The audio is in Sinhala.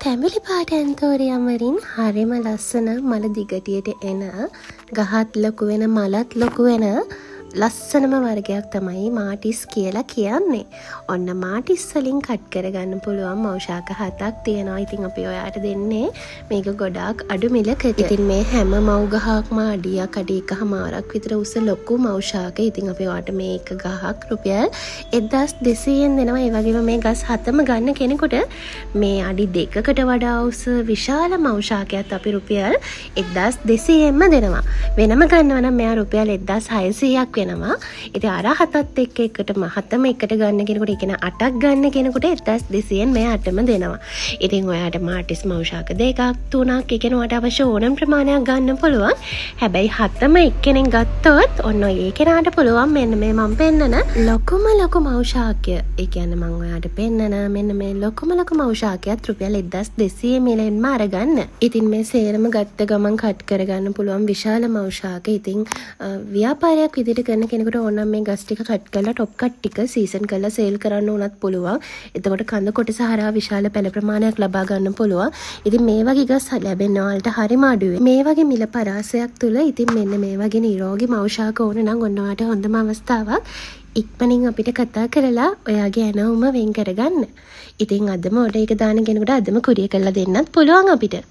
තැඹිලි පාට ඇන්තෝරියම් වලින් හරිම ලස්සන මල දිගටියට එන ගහත් ලොකු වෙන මලත් ලොකු වෙන ලස්සනම වර්ගයක් තමයි මාටිස් කියලා කියන්නේ. ඔන්න මාටිස් වලින් කට් කරගන්න පුළුවන් මෞෂාක 7ක් තියෙනවා. ඉතින් අපි ඔයාට දෙන්නේ මේක ගොඩාක් අඩු මිලකට. ඉතින් මේ හැම මව් ගහක්ම අඩියක් අඩි 1.5ක් විතර උස ලොකු මෞෂාක. ඉතින් අපි ඔයාට මේ එක ගහක් රුපියල් 1200ෙන් දෙනවා. ඒ වගේම මේ ගස් 7ම ගන්න කෙනෙකුට මේ අඩි 2කට වඩා උස විශාල මෞෂාකයක් අපි රුපියල් 1200ෙන්ම දෙනවා. වෙනම ගන්නවා නම් මෙයා රුපියල් 1600ක් වෙනවා. ඉතින් අර හතත් එකටම හතම එකට ගන්න කෙනෙකුට, ඒ කියන්නේ 8ක් ගන්න කෙනෙකුට 1200ෙන් මේ 8ම දෙනවා. ඉතින් ඔයාට මාටිස් මෞෂාක 2ක් 3ක්, ඒ කියන්නේ ඔයාට අවශ්‍ය ඕනම ප්‍රමාණයක් ගන්න පුළුවන්. හැබැයි හතම එක්කෙනෙක් ගත්තොත් ඔන්න ඒ කෙනාට පුළුවන් මෙන්න මේ මම පෙන්නන ලොකුම ලොකු මෞෂාකය. ඒ කියන්නේ මම ඔයාට පෙන්නන මෙන්න මේ ලොකුම ලොකු මෞෂාකයත් රුපියල් 1200 මිලෙන්ම අරගන්න. ඉතින් මේ සේරම ගත්ත ගමන් කට් කරගන්න පුළුවන් විශාල මෞෂාක. ඉතින් ව්‍යාපාරයක් විදිහට කරන කෙනෙකුට ඕනම් මේ ගස් ටික කට් කරලා টොප් කට් ටික සීසන් කරලා සේල් කරන්න උනත් පුළුවන්. එතකොට කඳ කොටස හරහා විශාල පැල ප්‍රමාණයක් ලබා ගන්න පුළුවන්. ඉතින් මේ වගේ ගස් ලැබෙන්න වලට හරිම අඩුයි. මේ වගේ මිල පරාසයක් තුල ඉතින් මෙන්න මේ වගේ නිරෝගී මෞෂාක ඕන නම් ඔන්න ඔයාට හොඳම අවස්ථාවක්. ඉක්මනින් අපිට කතා කරලා ඔයාගේ ඇනවුම වෙන් කරගන්න. ඉතින් අදම ඔඩර් එක දාන කෙනෙකුට අදම කුරියර් කරලා දෙන්නත් පුළුවන් අපිට.